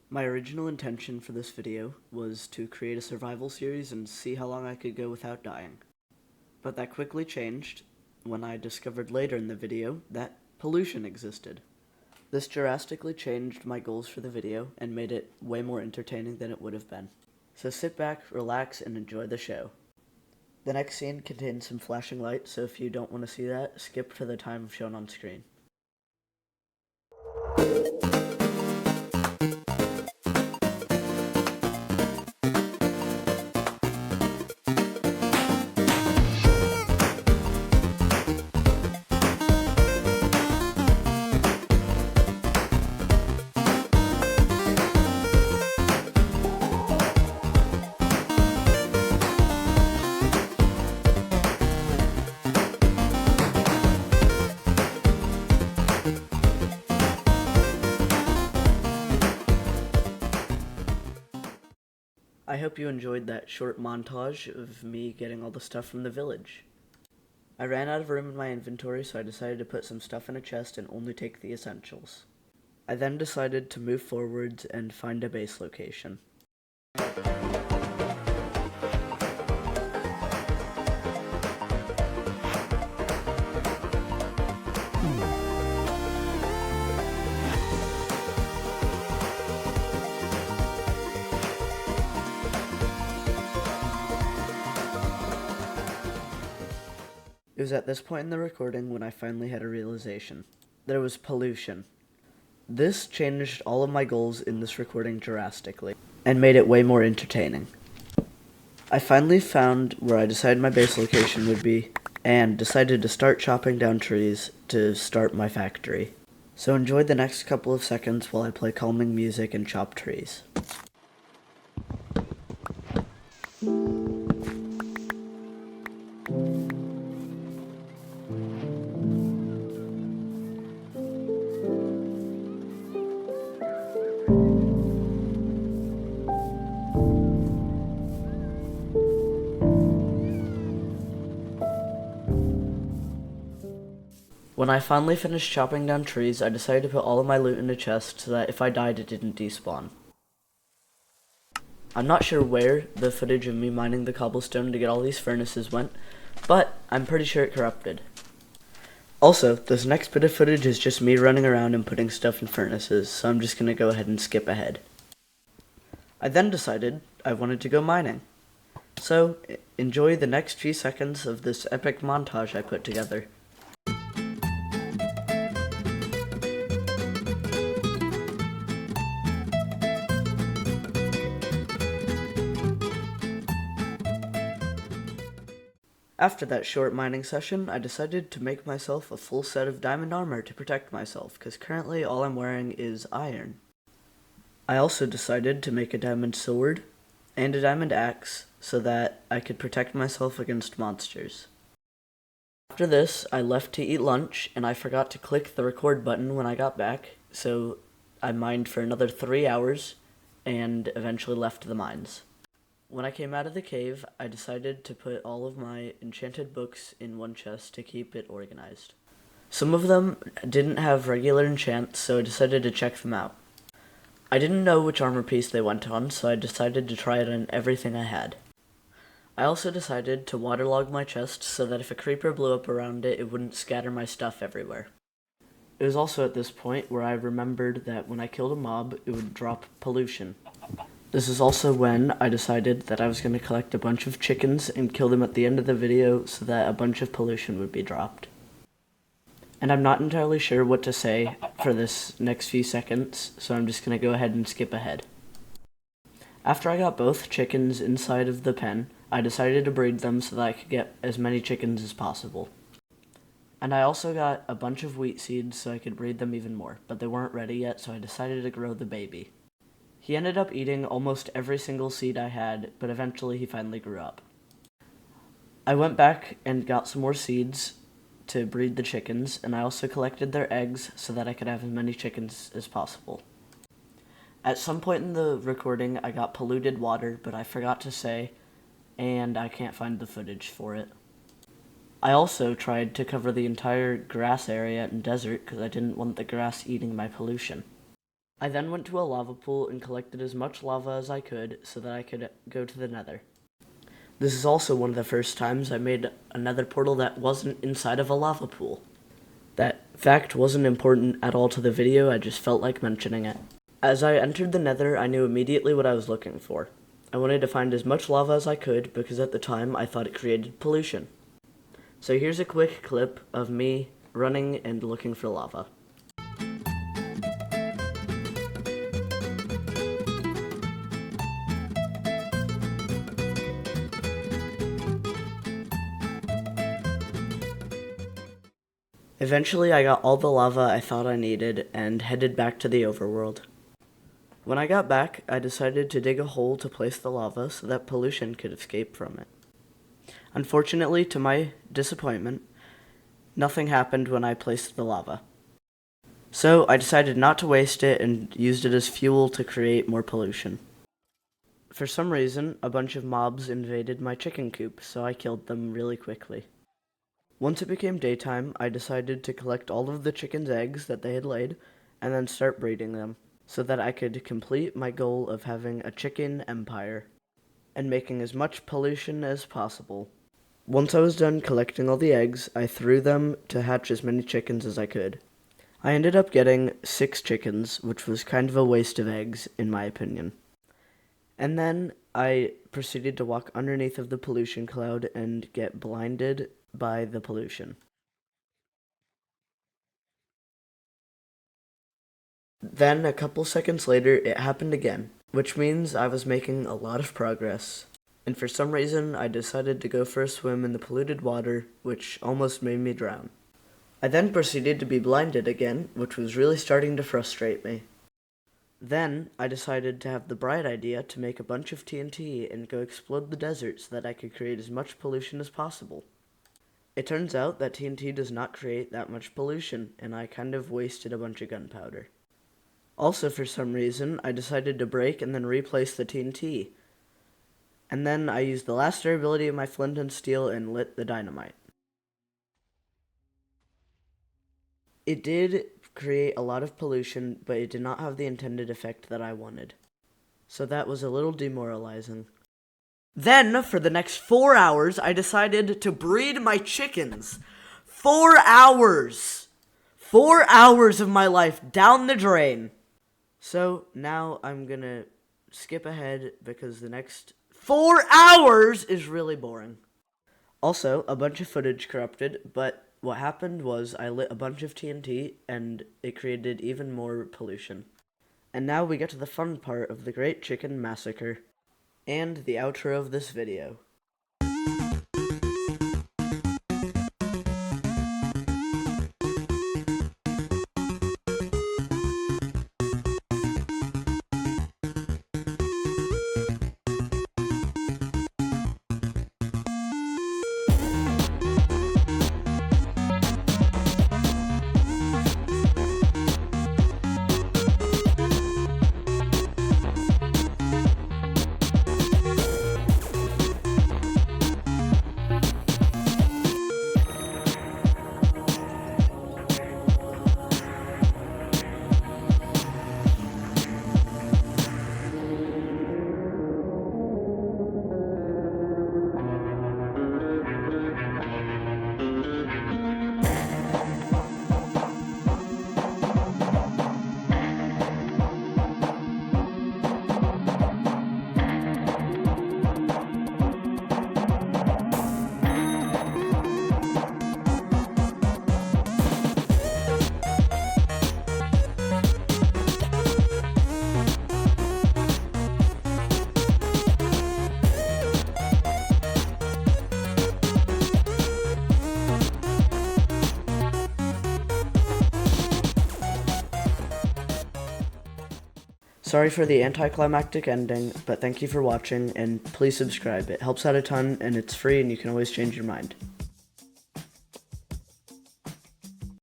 My original intention for this video was to create a survival series and see how long I could go without dying. But that quickly changed when I discovered later in the video that pollution existed. This drastically changed my goals for the video and made it way more entertaining than it would have been. So sit back, relax, and enjoy the show. The next scene contains some flashing lights, so if you don't want to see that, skip to the time shown on screen. I hope you enjoyed that short montage of me getting all the stuff from the village. I ran out of room in my inventory, so I decided to put some stuff in a chest and only take the essentials. I then decided to move forwards and find a base location. It was at this point in the recording when I finally had a realization. There was pollution. This changed all of my goals in this recording drastically, and made it way more entertaining. I finally found where I decided my base location would be, and decided to start chopping down trees to start my factory. So enjoy the next couple of seconds while I play calming music and chop trees. When I finally finished chopping down trees, I decided to put all of my loot in a chest so that if I died it didn't despawn. I'm not sure where the footage of me mining the cobblestone to get all these furnaces went, but I'm pretty sure it corrupted. Also, this next bit of footage is just me running around and putting stuff in furnaces, so I'm just gonna go ahead and skip ahead. I then decided I wanted to go mining. So, enjoy the next few seconds of this epic montage I put together. After that short mining session, I decided to make myself a full set of diamond armor to protect myself, because currently all I'm wearing is iron. I also decided to make a diamond sword and a diamond axe so that I could protect myself against monsters. After this, I left to eat lunch, and I forgot to click the record button when I got back, so I mined for another 3 hours and eventually left the mines. When I came out of the cave, I decided to put all of my enchanted books in one chest to keep it organized. Some of them didn't have regular enchants, so I decided to check them out. I didn't know which armor piece they went on, so I decided to try it on everything I had. I also decided to waterlog my chest so that if a creeper blew up around it, it wouldn't scatter my stuff everywhere. It was also at this point where I remembered that when I killed a mob, it would drop pollution. This is also when I decided that I was going to collect a bunch of chickens and kill them at the end of the video so that a bunch of pollution would be dropped. And I'm not entirely sure what to say for this next few seconds, so I'm just going to go ahead and skip ahead. After I got both chickens inside of the pen, I decided to breed them so that I could get as many chickens as possible. And I also got a bunch of wheat seeds so I could breed them even more, but they weren't ready yet, so I decided to grow the baby. He ended up eating almost every single seed I had, but eventually he finally grew up. I went back and got some more seeds to breed the chickens, and I also collected their eggs so that I could have as many chickens as possible. At some point in the recording, I got polluted water, but I forgot to say, and I can't find the footage for it. I also tried to cover the entire grass area in desert because I didn't want the grass eating my pollution. I then went to a lava pool and collected as much lava as I could so that I could go to the nether. This is also one of the first times I made a nether portal that wasn't inside of a lava pool. That fact wasn't important at all to the video, I just felt like mentioning it. As I entered the nether, I knew immediately what I was looking for. I wanted to find as much lava as I could because at the time I thought it created pollution. So here's a quick clip of me running and looking for lava. Eventually I got all the lava I thought I needed and headed back to the overworld. When I got back, I decided to dig a hole to place the lava so that pollution could escape from it. Unfortunately, to my disappointment, nothing happened when I placed the lava. So I decided not to waste it and used it as fuel to create more pollution. For some reason, a bunch of mobs invaded my chicken coop, so I killed them really quickly. Once it became daytime, I decided to collect all of the chicken's eggs that they had laid and then start breeding them, so that I could complete my goal of having a chicken empire and making as much pollution as possible. Once I was done collecting all the eggs, I threw them to hatch as many chickens as I could. I ended up getting 6 chickens, which was kind of a waste of eggs, in my opinion. And then I proceeded to walk underneath of the pollution cloud and get blinded by the pollution. Then, a couple seconds later, it happened again, which means I was making a lot of progress. And for some reason, I decided to go for a swim in the polluted water, which almost made me drown. I then proceeded to be blinded again, which was really starting to frustrate me. Then, I decided to have the bright idea to make a bunch of TNT and go explode the desert so that I could create as much pollution as possible. It turns out that TNT does not create that much pollution, and I kind of wasted a bunch of gunpowder. Also, for some reason, I decided to break and then replace the TNT. And then I used the last durability of my flint and steel and lit the dynamite. It did create a lot of pollution, but it did not have the intended effect that I wanted. So that was a little demoralizing. Then, for the next 4 hours, I decided to breed my chickens. 4 hours! 4 hours of my life down the drain. So now I'm gonna skip ahead because the next 4 hours is really boring. Also, a bunch of footage corrupted, but what happened was I lit a bunch of TNT and it created even more pollution. And now we get to the fun part of the Great Chicken Massacre and the outro of this video. Sorry for the anticlimactic ending, but thank you for watching, and please subscribe. It helps out a ton, and it's free, and you can always change your mind.